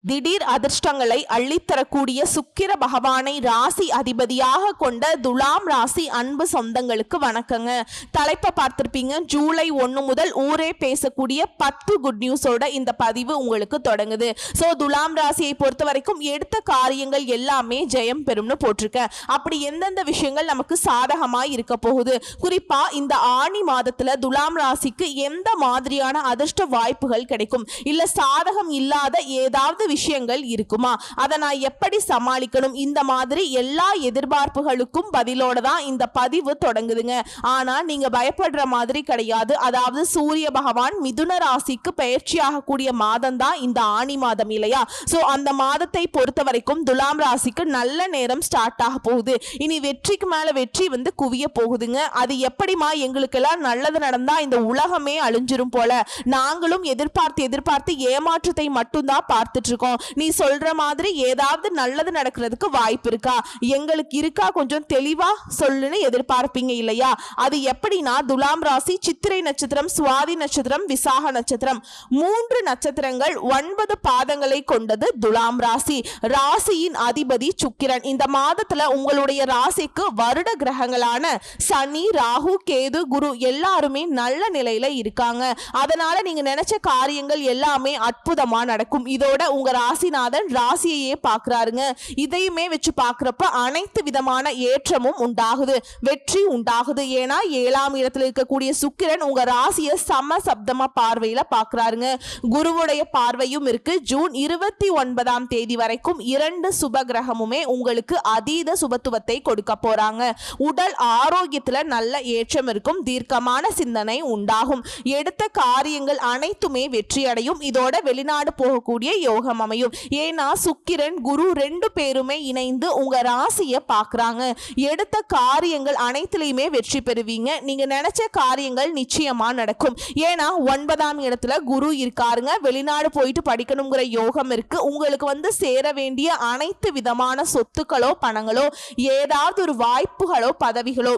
திடீர் அதிர்ஷ்டங்களை அள்ளித்தரக்கூடிய சுக்கிர பகவானை ராசி அதிபதியாக கொண்ட துலாம் ராசி அன்பு சொந்தங்களுக்கு வணக்கங்க. தலைப்பை பார்த்திருப்பீங்க. ஜூலை 1 முதல் ஊரே பேசக்கூடிய 10 குட் நியூஸோட இந்த பதிவு உங்களுக்கு தொடங்குது. ஸோ துலாம் ராசியை பொறுத்த வரைக்கும் எடுத்த காரியங்கள் எல்லாமே ஜெயம் பெறும்னு போட்டிருக்கேன். அப்படி எந்தெந்த விஷயங்கள் நமக்கு சாதகமாய் இருக்க போகுது, குறிப்பா இந்த ஆணி மாதத்துல துலாம் ராசிக்கு எந்த மாதிரியான அதிர்ஷ்ட வாய்ப்புகள் கிடைக்கும், இல்ல சாதகம் இல்லாத ஏதாவது விஷயங்கள் இருக்குமா, அதை நான் எப்படி சமாளிக்கணும், இந்த மாதிரி எல்லா எதிர்பார்ப்புகளுக்கும் பதிலோட தான் இந்த பதிவு தொடங்குதுங்க. ஆனா நீங்க பயப்படுற மாதிரி கிடையாது. அதாவது சூரிய பகவான் மிதுன ராசிக்கு பயிற்சியாக கூடிய மாதம் தான் இந்த ஆணி மாதம் இல்லையா? சோ அந்த மாதத்தை பொறுத்த வரைக்கும் துலாம் ராசிக்கு நல்ல நேரம் ஸ்டார்ட் ஆக போகுது. இனி வெற்றிக்கு மேல வெற்றி குவிய போகுதுங்க. அது எப்படிமா, எங்களுக்கெல்லாம் நல்லது நடந்தா இந்த உலகமே அழிஞ்சிரும் போல, நாங்களும் எதிர்பார்த்து ஏமாற்றத்தை மட்டும்தான் பார்த்துட்டு இருக்கோம். நீ சொல்ற மாதிரி ஏதாவது நல்லது நடக்கிறதுக்கு வாய்ப்பு இருக்கா, எங்களுக்கு இருக்கா, கொஞ்சம் தெளிவா சொல்லுன்னு எதிர்பார்ப்பீங்க இல்லையா? அது எப்படின்னா, துலாம் ராசி சித்திரை நட்சத்திரம், சுவாதி நட்சத்திரம், விசாக நட்சத்திரம், 3 நட்சத்திரங்கள் 9 பாதங்களை கொண்டது துலாம் ராசி. ராசியின் அதிபதி சுக்கிரன். இந்த மாதத்துல உங்களுடைய ராசிக்கு வருட கிரகங்களான சனி, ராகு, கேது, குரு எல்லாருமே நல்ல நிலையில இருக்காங்க. அதனால நீங்க நினைச்ச காரியங்கள் எல்லாமே அற்புதமா நடக்கும். இதோட உங்க ராசிநாதன் ராசியையே பார்க்கிறாருங்க. இதையுமே வச்சு பார்க்கிறப்ப அனைத்து விதமான ஏற்றமும் உண்டாகுது, வெற்றி உண்டாகுது. ஏன்னா 7ஆம் இடத்துல இருக்கக்கூடிய சுக்கிரன் உங்க ராசியை சம சப்தமா பார்வையில பார்க்கிறாருங்க. குருவுடைய பார்வையும் இருக்கு. ஜூன் 29ஆம் தேதி வரைக்கும் 2 சுப கிரகமுமே உங்களுக்கு அதீத சுபத்துவத்தை கொடுக்க போறாங்க. உடல் ஆரோக்கியத்துல நல்ல ஏற்றம் இருக்கும். தீர்க்கமான சிந்தனை உண்டாகும். எடுத்த காரியங்கள் அனைத்துமே வெற்றி அடையும். இதோட வெளிநாடு போகக்கூடிய யோகம் அமையும். ஏன்னா சுக்கிரன் குரு 2 பேருமே இணைந்து உங்க ராசியை பார்க்கறாங்க. எடுத்த காரியங்கள் அனைத்திலையுமே வெற்றி பெறுவீங்க. நீங்க நினைச்ச காரியங்கள் நிச்சயமா நடக்கும். ஏன்னா 9ஆம் இடத்துல குரு இருக்காருங்க. வெளிநாடு போயிட்டு படிக்கணுங்கிற யோகம் இருக்கு. உங்களுக்கு சேர வேண்டிய அனைத்து விதமான சொத்துக்களோ பணங்களோ ஏதாவது ஒரு வாய்ப்புகளோ பதவிகளோ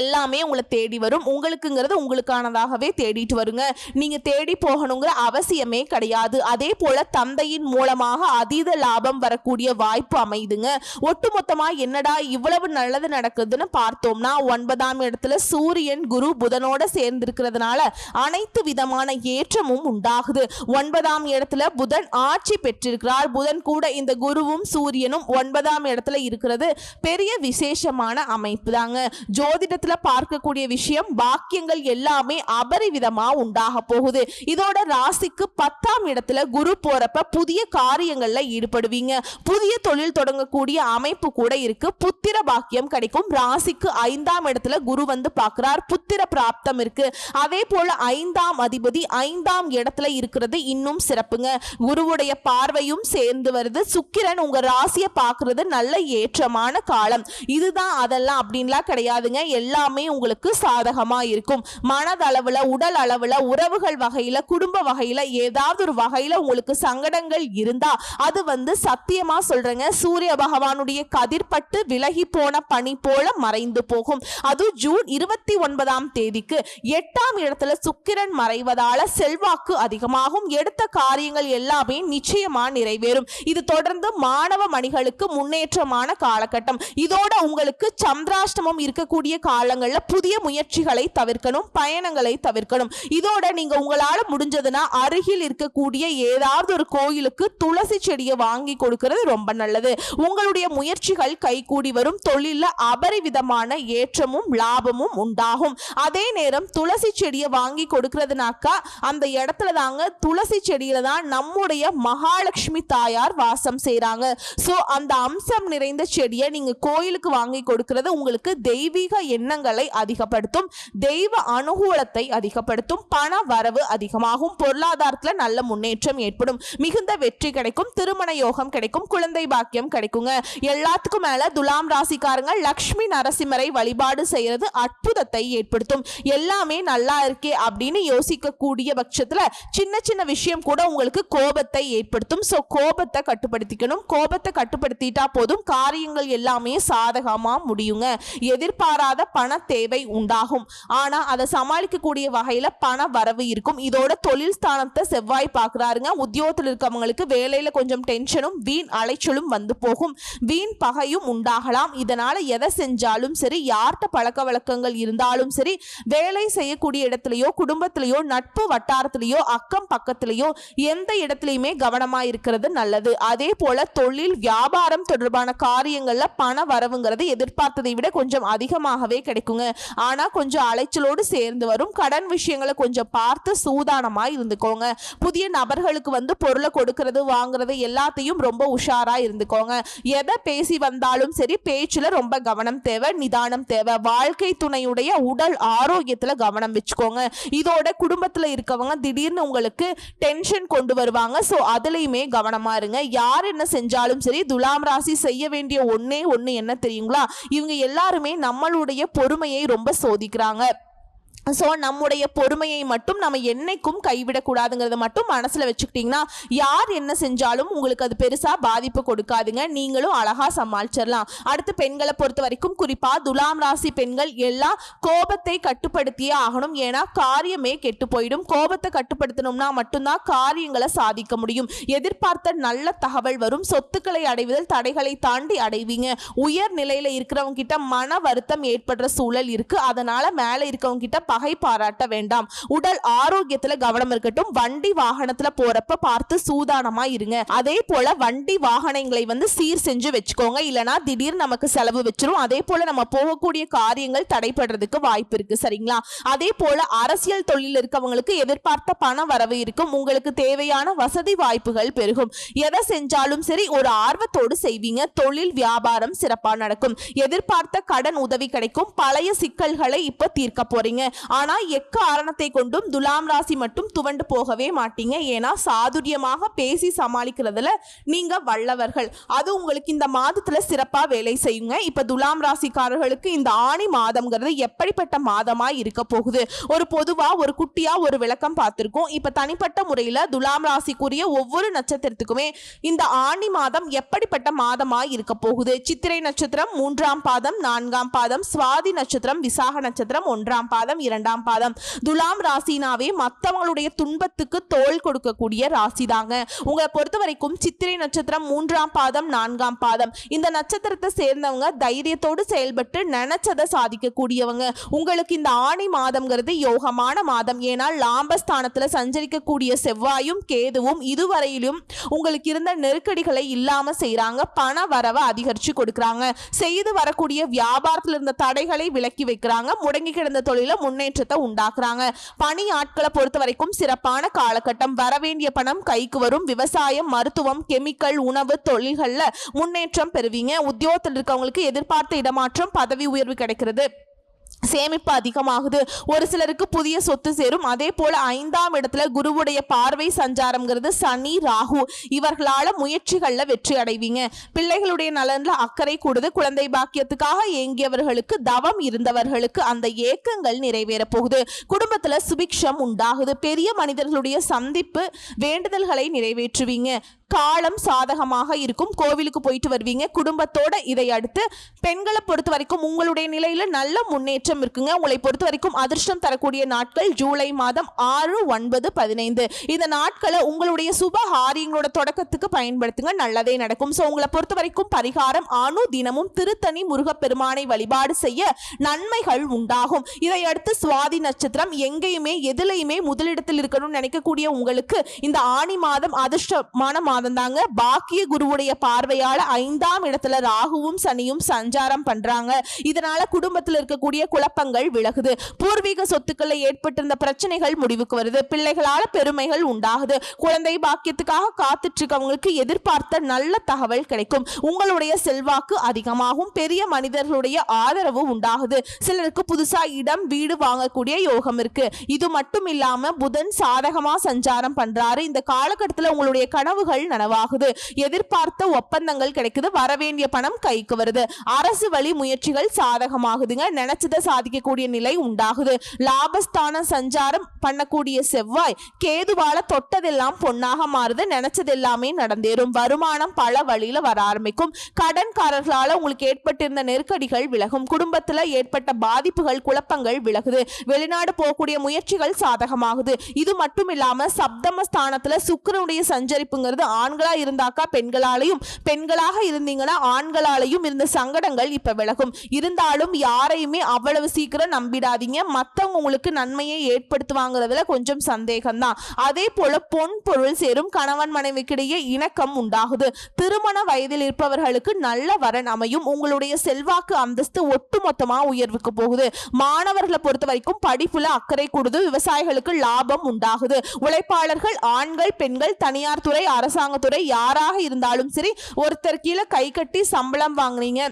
எல்லாமே உங்களை தேடி வரும். உங்களுக்குங்கிறது உங்களுக்கானதாகவே தேடிட்டு வருங்க. நீங்க தேடி போகணுங்கிற அவசியமே கிடையாது. அதே போல தந்தையின் மூலமாக அதீத லாபம் வரக்கூடிய வாய்ப்பு அமைதுங்க. ஒட்டுமொத்தமா என்னடா இவ்வளவு நல்லது நடக்குதுன்னு பார்த்தோம்னா, 9ஆம் இடத்துல சூரியன் குரு புதனோட சேர்ந்திருக்கிறதுனால அனைத்து விதமான ஏற்றமும் உண்டாகுது. 9ஆம் இடத்துல புதன் ஆட்சி பெற்றிருக்கிறார். புதன் கூட இந்த குருவும் சூரியனும் 9ஆம் இடத்துல இருக்கிறது பெரிய விசேஷமான அமைப்பு தாங்க. ஜோதிட பார்க்கக்கூடிய விஷயம், பாக்கியங்கள் எல்லாமே அபரிவிதமா உண்டாக போகுது. இதோட ராசிக்கு 10ஆம் இடத்துல குரு போறப்ப புதிய காரியங்கள்ல ஈடுபடுவீங்க. புதிய தொழில் தொடங்கக்கூடிய அமைப்பு கூட இருக்கு. புத்திர பாக்கியம் கிடைக்கும். ராசிக்கு 5ஆம் இடத்துல குரு பார்க்கிறார். புத்திர பிராப்தம் இருக்கு. அதே போல 5ஆம் அதிபதி 5ஆம் இடத்துல இருக்கிறது இன்னும் சிறப்புங்க. குருவுடைய பார்வையும் சேர்ந்து வருது. சுக்கிரன் உங்க ராசியை பார்க்கிறது நல்ல ஏற்றமான காலம். இதுதான் அதெல்லாம் அப்படின்லாம் கிடையாதுங்க. எல்லாமே உங்களுக்கு சாதகமா இருக்கும். மனதளவுல, உடல் அளவுல, உறவுகள் வகையில, குடும்ப வகையில ஏதாவது ஒரு வகையில உங்களுக்கு சங்கடங்கள் இருந்தா அது சத்தியமா சொல்றேங்க, சூரிய பகவானுடைய கதிர்பட்டு விலகி போன பனி போல மறைந்து போகும். அது ஜூன் 29ஆம் தேதிக்கு 8ஆம் இடத்துல சுக்கிரன் மறைவதால செல்வாக்கு அதிகமாகும். எடுத்த காரியங்கள் எல்லாமே நிச்சயமா நிறைவேறும். இது தொடர்ந்து மாணவ மணிகளுக்கு முன்னேற்றமான காலகட்டம். இதோட உங்களுக்கு சந்திராஷ்டமம் இருக்கக்கூடிய காலங்கள்ல புதிய முயற்சிகளை தவிர்க்கணும், பயணங்களை தவிர்க்கணும். இதோட நீங்க உங்களால முடிஞ்சதுன்னா அருகில் இருக்கக்கூடிய ஏதாவது ஒரு கோயிலுக்கு துளசி செடியை வாங்கி கொடுக்கிறது ரொம்ப நல்லது. உங்களுடைய முயற்சிகள் கைகூடி வரும். தொழில அபரிவிதமான ஏற்றமும் லாபமும் உண்டாகும். அதே நேரம் துளசி செடியை வாங்கி கொடுக்கிறதுனாக்கா அந்த இடத்துல தாங்க, துளசி செடியில தான் நம்முடைய மகாலட்சுமி தாயார் வாசம் செய்றாங்க. சோ அந்த அம்சம் நிறைந்த செடியை நீங்க கோயிலுக்கு வாங்கி கொடுக்கிறது உங்களுக்கு தெய்வீக எண்ணங்களை அதிகப்படுத்தும், தெய்வ அனுகூலத்தை அதிகப்படுத்தும், பண வரவு அதிகமாகும், பொருளாதாரத்தில் நல்ல முன்னேற்றம் ஏற்படும், மிகுந்த வெற்றி கிடைக்கும், திருமண யோகம் கிடைக்கும், குழந்தை பாக்கியம் கிடைக்குங்க. எல்லாத்துக்கும் மேல துலாம் ராசிக்காரங்க லக்ஷ்மி நரசிம்மரை வழிபாடு செய்யறது அற்புதத்தை ஏற்படுத்தும். எல்லாமே நல்லா இருக்கே அப்படின்னு யோசிக்க கூடிய பட்சத்துல சின்ன சின்ன விஷயம் கூட உங்களுக்கு கோபத்தை ஏற்படுத்தும். சோ கோபத்தை கட்டுப்படுத்திக்கணும். கோபத்தை கட்டுப்படுத்திட்டா போதும், காரியங்கள் எல்லாமே சாதகமா முடியுங்க. எதிர்பாராத பண தேவை உண்டாகும். ஆனா அதை சமாளிக்கக்கூடிய வகையில பண வரவு இருக்கும். இதோட தொழில் ஸ்தானத்தை செவ்வாய் பார்க்கிறாருங்க. உத்தியோகத்தில் இருக்கவங்களுக்கு வேலையில கொஞ்சம் டென்ஷனும் வீண் அலைச்சலும் வந்து போகும். வீண் பகையும் உண்டாகலாம். இதனால எதை செஞ்சாலும் சரி, யார்கிட்ட பழக்க வழக்கங்கள் இருந்தாலும் சரி, வேலை செய்யக்கூடிய இடத்துலயோ குடும்பத்திலேயோ நட்பு வட்டாரத்திலேயோ அக்கம் பக்கத்திலேயோ எந்த இடத்துலையுமே கவனமா இருக்கிறது நல்லது. அதே போல தொழில் வியாபாரம் தொடர்பான காரியங்கள்ல பண வரவுங்கிறது எதிர்பார்த்ததை விட கொஞ்சம் அதிகமாகவே கிடைக்குங்க. ஆனா கொஞ்சம் அலைச்சலோடு சேர்ந்து வரும். கடன் விஷயங்களை கொஞ்சம் பார்த்து சூதானமா இருந்துக்கோங்க. புதிய நபர்களுக்கு வந்து பொருளை கொடுக்கறது வாங்குறது எல்லாத்தையும் ரொம்ப உஷாரா இருந்துக்கோங்க. எதை பேசி வந்தாலும் சரி, பேச்சுல ரொம்ப கவனம் தேவை, நிதானம் தேவை. வாழ்க்கை துணையுடைய உடல் ஆரோக்கியத்துல கவனம் வச்சுக்கோங்க. இதோட குடும்பத்துல இருக்கவங்க திடீர்னு உங்களுக்கு டென்ஷன் கொண்டு வருவாங்க. சோ அதுலயுமே கவனமா இருங்க. யார் என்ன செஞ்சாலும் சரி, துலாம் ராசி செய்ய வேண்டிய ஒண்ணே ஒண்ணு என்ன தெரியுங்களா? இவங்க எல்லாருமே நம்மளுடைய பொறுமையை ரொம்ப சோதிக்கிறாங்க. ஸோ நம்முடைய பொறுமையை மட்டும் நம்ம என்னைக்கும் கைவிடக்கூடாதுங்கிறத மட்டும் மனசில் வச்சுக்கிட்டிங்கன்னா யார் என்ன செஞ்சாலும் உங்களுக்கு அது பெருசாக பாதிப்பு கொடுக்காதுங்க. நீங்களும் அழகாக சமாளிச்சிடலாம். அடுத்து பெண்களை பொறுத்த வரைக்கும் குறிப்பாக துலாம் ராசி பெண்கள் எல்லாம் கோபத்தை கட்டுப்படுத்தியே ஆகணும். ஏன்னா காரியமே கெட்டு போயிடும். கோபத்தை கட்டுப்படுத்தணும்னா மட்டும்தான் காரியங்களை சாதிக்க முடியும். எதிர்பார்த்த நல்ல தகவல் வரும். சொத்துக்களை அடைவதில் தடைகளை தாண்டி அடைவீங்க. உயர் நிலையில் இருக்கிறவங்க கிட்ட மன வருத்தம் ஏற்படுற சூழல் இருக்கு. அதனால மேலே இருக்கவங்க கிட்ட பகை பாராட்ட வேண்டாம். உடல் ஆரோக்கியத்துல கவனம் இருக்கட்டும். வண்டி வாகனத்துல போறப்ப பார்த்து சூதானமா இருங்க. அதே போல வண்டி வாகனங்களை வந்து சீர் செஞ்சு வச்சுக்கோங்க. இல்லனா திடீர்னு நமக்கு செலவு வச்சிரும். அதே போல நம்ம போகக்கூடிய காரியங்கள் தடைபடுறதுக்கு வாய்ப்பு இருக்கு. சரிங்களா? அதே போல அரசியல் தொழில் இருக்கவங்களுக்கு எதிர்பார்த்த பண வரவு இருக்கும். உங்களுக்கு தேவையான வசதி வாய்ப்புகள் பெருகும். எதை செஞ்சாலும் சரி ஒரு ஆர்வத்தோடு செய்வீங்க. தொழில் வியாபாரம் சிறப்பா நடக்கும். எதிர்பார்த்த கடன் உதவி கிடைக்கும். பழைய சிக்கல்களை இப்ப தீர்க்க போறீங்க. ஆனா எக்காரணத்தை கொண்டும் துலாம் ராசி மட்டும் துவண்டு போகவே மாட்டீங்க. ஏன்னா சாதுரியமாக பேசி சமாளிக்கிறதுல நீங்க வல்லவர்கள். அது உங்களுக்கு இந்த மாதத்துல சிறப்பா வேலை செய்யுங்க. இப்ப துலாம் ராசிக்காரர்களுக்கு இந்த ஆணி மாதம்ங்கிறது எப்படிப்பட்ட மாதமா இருக்க போகுது? ஒரு பொதுவா ஒரு குட்டியா ஒரு விளக்கம் பார்த்திருக்கோம். இப்ப தனிப்பட்ட முறையில துலாம் ராசிக்குரிய ஒவ்வொரு நட்சத்திரத்துக்குமே இந்த ஆணி மாதம் எப்படிப்பட்ட மாதமா இருக்க போகுது? சித்திரை நட்சத்திரம் 3ஆம் பாதம் 4ஆம் பாதம், சுவாதி நட்சத்திரம் விசாக நட்சத்திரம் 1ஆம் பாதம் 2ஆம் பாதம். துலாம் ராசினாவே மற்றவங்களுடைய துன்பத்துக்கு தோள் கொடுக்கக்கூடிய ராசி தாங்க. உங்களை பொறுத்த வரைக்கும் சித்திரை நட்சத்திரம் 3ஆம் பாதம் 4ஆம் பாதம் இந்த நட்சத்திரத்தை சேர்ந்தவங்க தைரியத்தோடு செயல்பட்டு நினைச்சதை சாதிக்கக்கூடியவங்க. உங்களுக்கு இந்த ஆணி மாதம்ங்கிறது யோகமான மாதம். ஏன்னா லாபஸ்தானத்துல சஞ்சரிக்கக்கூடிய செவ்வாயும் கேதுவும் இதுவரையிலும் உங்களுக்கு இருந்த நெருக்கடிகளை இல்லாம செய்யறாங்க. பண வரவை அதிகரிச்சு கொடுக்கறாங்க. செய்து வரக்கூடிய வியாபாரத்தில் இருந்த தடைகளை விலக்கி வைக்கிறாங்க. முடங்கி கிடந்த தொழில முன்னேற்றத்தை உண்டாக்குறாங்க. பணி ஆட்களை பொறுத்த வரைக்கும் சிறப்பான காலகட்டம். வரவேண்டிய பணம் கைக்கு வரும். விவசாயம், மருத்துவம், கெமிக்கல், உணவு தொழில்கள்ல முன்னேற்றம் பெறுவீங்க. உத்தியோகத்தில் இருக்கவங்களுக்கு எதிர்பார்த்த இடமாற்றம், பதவி உயர்வு கிடைக்கிறது. சேமிப்பு அதிகமாகுது. ஒரு சிலருக்கு புதிய சொத்து சேரும். அதே போல 5ஆம் இடத்துல குருவுடைய பார்வை சஞ்சாரம்ங்கிறது சனி ராகு இவர்களால முயற்சிகள்ல வெற்றி அடைவீங்க. பிள்ளைகளுடைய நலன்ல அக்கறை கூடுது. குழந்தை பாக்கியத்துக்காக ஏங்கியவர்களுக்கு, தவம் இருந்தவர்களுக்கு அந்த ஏக்கங்கள் நிறைவேற போகுது. குடும்பத்துல சுபிக்ஷம் உண்டாகுது. பெரிய மனிதர்களுடைய சந்திப்பு வேண்டுதல்களை நிறைவேற்றுவீங்க. காலம் சாதகமாக இருக்கும். கோவிலுக்கு போயிட்டு வருவீங்க குடும்பத்தோட. இதை அடுத்து பெண்களை பொறுத்த வரைக்கும் உங்களுடைய நிலையில நல்ல முன்னேற்றம் இருக்குங்க. உங்களை பொறுத்த வரைக்கும் அதிர்ஷ்டம் தரக்கூடிய நாட்கள் ஜூலை மாதம் 6, 9, 15 இந்த நாட்களை உங்களுடைய சுப காரியங்களோட தொடக்கத்துக்கு பயன்படுத்துங்க. நல்லதே நடக்கும். சோ உங்களை பொறுத்த வரைக்கும் பரிகாரம் அணு தினமும் திருத்தணி முருகப்பெருமானை வழிபாடு செய்ய நன்மைகள் உண்டாகும். இதை அடுத்து சுவாதி நட்சத்திரம். எங்கேயுமே எதிலையுமே முதலிடத்தில் இருக்கணும்னு நினைக்கக்கூடிய உங்களுக்கு இந்த ஆணி மாதம் அதிர்ஷ்டமான மாதம் தாங்க. பாக்கிய குருவுடைய பார்வையால 5ஆம் இடத்துல ராகுவும் சனியும் சஞ்சாரம் பண்றாங்க. இதனால குடும்பத்தில் இருக்கக்கூடிய குழப்பங்கள் விலகுது. பூர்வீக சொத்துக்களை ஏற்பட்டிருந்த பிரச்சனைகள் முடிவுக்கு வருது. பிள்ளைகளால பெருமைகள் உண்டாகுது. குழந்தை பாக்கியத்துக்காக காத்துட்டு இருக்கவங்களுக்கு எதிர்பார்த்த நல்ல தகவல் கிடைக்கும். உங்களுடைய செல்வாக்கு அதிகமாகும். பெரிய மனிதர்களுடைய ஆதரவு உண்டாகுது. சிலருக்கு புதுசா இடம் வீடு வாங்கக்கூடிய யோகம் இருக்கு. இது மட்டும் இல்லாம புதன் சாதகமா சஞ்சாரம் பண்றாரு. இந்த காலகட்டத்தில் உங்களுடைய கனவுகள் நனவாகுது. எதிர்பார்த்த ஒப்பந்தங்கள் கிடைக்குது. வரவேண்டிய பணம் கைக்கு வருது. அரசு வழி முயற்சிகள் சாதகமாகுதுங்க. நினைச்சதை நினைச்சதை சாதிக்கக்கூடிய நிலை உண்டாகுது. லாபஸ்தான சஞ்சாரம் பண்ணக்கூடிய செவ்வாய் கேதுவால தொட்டதெல்லாம் பொன்னாக மாறுது. நினைச்சது எல்லாமே நடந்தேறும். வருமானம் பல வழியில வர ஆரம்பிக்கும். கடன்காரர்களால உங்களுக்கு ஏற்பட்டிருந்த நெருக்கடிகள் விலகும். குடும்பத்துல ஏற்பட்ட பாதிப்புகள் குழப்பங்கள் விலகுது. வெளிநாடு போகக்கூடிய முயற்சிகள் சாதகமாகுது. இது மட்டும் இல்லாம சப்தமஸ்தானத்துல சுக்கிரனுடைய சஞ்சரிப்புங்கிறது ஆண்களா இருந்தாக்கா பெண்களாலையும், பெண்களாக இருந்தீங்கன்னா ஆண்களாலையும் இருந்த சங்கடங்கள் இப்ப விலகும். இருந்தாலும் யாரையுமே அவ்வளவு சீக்கிரம் நம்பிடாதீங்க. மத்தவங்க உங்களுக்கு நன்மையை ஏற்படுத்துவாங்கிறதுல கொஞ்சம் சந்தேகம்தான். அதே போல பொன் பொருள் சேரும். கணவன் மனைவிக்கிடையே இணக்கம் உண்டாகுது. திருமண வயதில் இருப்பவர்களுக்கு நல்ல வரன் அமையும். உங்களுடைய செல்வாக்கு அந்தஸ்து ஒட்டுமொத்தமா உயர்வுக்கு போகுது. மாணவர்களை பொறுத்த வரைக்கும் படிப்புல அக்கறை கூடுது. விவசாயிகளுக்கு லாபம் உண்டாகுது. உழைப்பாளர்கள் ஆண்கள் பெண்கள் தனியார் துறை அரசாங்கத்துறை யாராக இருந்தாலும் சரி ஒருத்தர் கீழே கை கட்டி சம்பளம் வாங்குனீங்க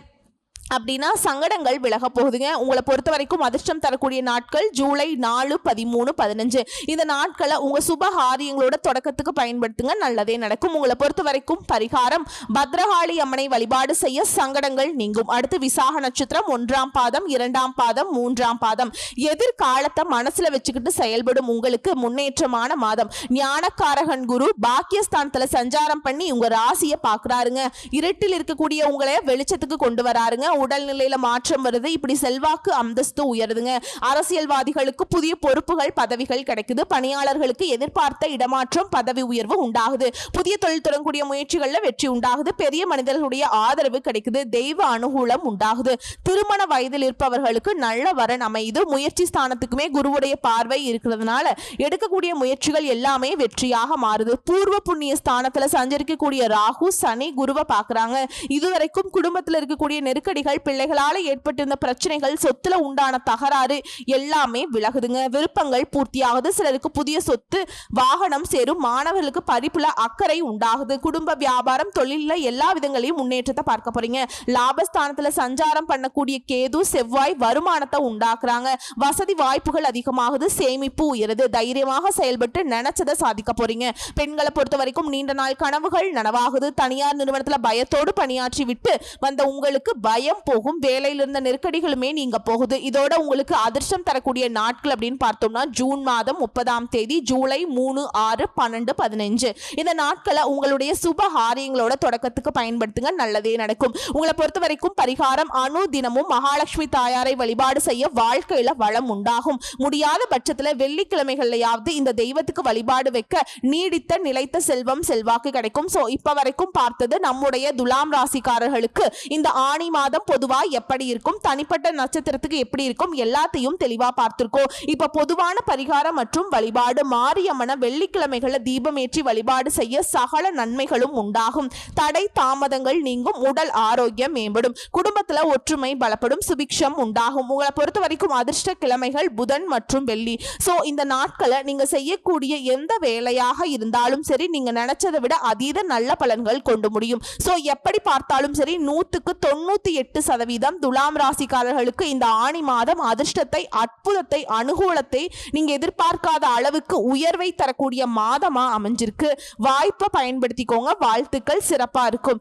அப்படின்னா சங்கடங்கள் விலக போகுதுங்க. உங்களை பொறுத்த வரைக்கும் அதிர்ஷ்டம் தரக்கூடிய நாட்கள் ஜூலை 4, 13, 15. இந்த நாட்களை உங்க சுப காரியங்களோட தொடக்கத்துக்கு பயன்படுத்துங்க. நல்லதே நடக்கும். உங்களை பொறுத்த வரைக்கும் பரிகாரம் பத்ரகாளி அம்மனை வழிபாடு செய்ய சங்கடங்கள் நீங்கும். அடுத்து விசாக நட்சத்திரம் 1ஆம் பாதம் 2ஆம் பாதம் 3ஆம் பாதம். எதிர்காலத்தை மனசுல வச்சுக்கிட்டு செயல்படும் உங்களுக்கு முன்னேற்றமான மாதம். ஞானக்காரகன் குரு பாக்கியஸ்தானத்துல சஞ்சாரம் பண்ணி உங்க ராசியை பாக்குறாருங்க. இருட்டில் இருக்கக்கூடிய உங்களை வெளிச்சத்துக்கு கொண்டு வராருங்க. உடல்நிலையில மாற்றம் வருது. இப்படி செல்வாக்கு அந்தஸ்து உயருதுங்க. அரசியல்வாதிகளுக்கு புதிய பொறுப்புகள் பதவிகள் கிடைக்குது. பணியாளர்களுக்கு எதிர்பார்த்த இடமாற்றம் பதவி உயர்வு உண்டாகுது. புதிய தொழில் தொடங்கக்கூடிய முயற்சிகள்ல வெற்றி உண்டாகுது. பெரிய மனிதர்களுடைய ஆதரவு கிடைக்குது. தெய்வ அனுகூலம் உண்டாகுது. திருமண வயதில் இருப்பவர்களுக்கு நல்ல வரன் அமையுது. முயற்சி ஸ்தானத்துக்குமே குருவுடைய பார்வை இருக்கிறதுனால எடுக்கக்கூடிய முயற்சிகள் எல்லாமே வெற்றியாக மாறுது. பூர்வ புண்ணிய ஸ்தானத்துல சஞ்சரிக்கக்கூடிய ராகு சனி குருவை பாக்குறாங்க. இதுவரைக்கும் குடும்பத்தில் இருக்கக்கூடிய நெருக்கடிகள் பிள்ளைகளால ஏற்பட்டிருந்த பிரச்சனைகள் சொத்துல உண்டான தகராறு எல்லாமே விலகுதுங்க. விருப்பங்கள் பூர்த்தியாகுது. சிலருக்கு புதிய சொத்து வாகனம் சேரும். மாணவர்களுக்கு படிப்புல அக்கறை உண்டாகுது. குடும்ப வியாபாரம் தொழில எல்லா விதங்களையும் முன்னேற்றத்தை பார்க்க போறீங்க. லாபஸ்தானத்துல சஞ்சாரம் பண்ணக்கூடிய கேது செவ்வாய் வருமானத்தை உண்டாக்குறாங்க. வசதி வாய்ப்புகள் அதிகமாகுது. சேமிப்பு உயருது. தைரியமாக செயல்பட்டு நினைச்சதை சாதிக்க போறீங்க. பெண்களை பொறுத்த வரைக்கும் நீண்ட நாள் கனவுகள் நனவாகுது. தனியார் நிறுவனத்துல பயத்தோடு பணியாற்றி விட்டு வந்த உங்களுக்கு பயம் போகும். வேலையில் இருந்த நெருக்கடிகளுமே நீங்க போகுது. இதோட உங்களுக்கு அதிர்ஷ்டம் தரக்கூடிய நாட்கள் அப்படின்னு பார்த்தோம்னா ஜூன் மாதம் 30ஆம் தேதி, ஜூலை 3, 6, 12, 15. இந்த நாட்களை உங்களுடைய சுப காரியங்களோட தொடக்கத்துக்கு பயன்படுத்துங்க. நல்லதே நடக்கும். உங்களை பொறுத்த வரைக்கும் பரிகாரம் அணு தினமும் மகாலட்சுமி தாயாரை வழிபாடு செய்ய வாழ்க்கையில வளம் உண்டாகும். முடியாத பட்சத்துல வெள்ளிக்கிழமைகள்லயாவது இந்த தெய்வத்துக்கு வழிபாடு வைக்க நீடித்த நிலைத்த செல்வம் செல்வாக்கு கிடைக்கும். சோ இப்ப வரைக்கும் பார்த்தது நம்முடைய துலாம் ராசிக்காரர்களுக்கு இந்த ஆணி மாதம் பொதுவா எப்படி இருக்கும், தனிப்பட்ட நட்சத்திரத்துக்கு எப்படி இருக்கும் எல்லாத்தையும் தெளிவா பார்த்திருக்கோம். இப்ப பொதுவான பரிகாரம் மற்றும் வழிபாடு மாரியம்மன வெள்ளிக்கிழமைகளை தீபம் ஏற்றி வழிபாடு செய்ய சகல நன்மைகளும் உண்டாகும். தடை தாமதங்கள் நீங்கும். உடல் ஆரோக்கியம் மேம்படும். குடும்பத்துல ஒற்றுமை பலப்படும். சுபிக்ஷம் உண்டாகும். உங்களை பொறுத்த வரைக்கும் அதிர்ஷ்ட கிழமைகள் புதன் மற்றும் வெள்ளி. சோ இந்த நாட்களை நீங்க செய்யக்கூடிய எந்த வேலையாக இருந்தாலும் சரி நீங்க நினைச்சதை விட அதீத நல்ல பலன்கள் கொண்டு முடியும். சோ எப்படி பார்த்தாலும் சரி 100க்கு 98% துலாம் ராசிக்காரர்களுக்கு இந்த ஆணி மாதம் அதிர்ஷ்டத்தை அற்புதத்தை அனுகூலத்தை நீங்க எதிர்பார்க்காத அளவுக்கு உயர்வை தரக்கூடிய மாதமா அமைஞ்சிருக்கு. வாய்ப்பை பயன்படுத்திக்கோங்க. வாழ்த்துக்கள். சிறப்பா இருக்கும்.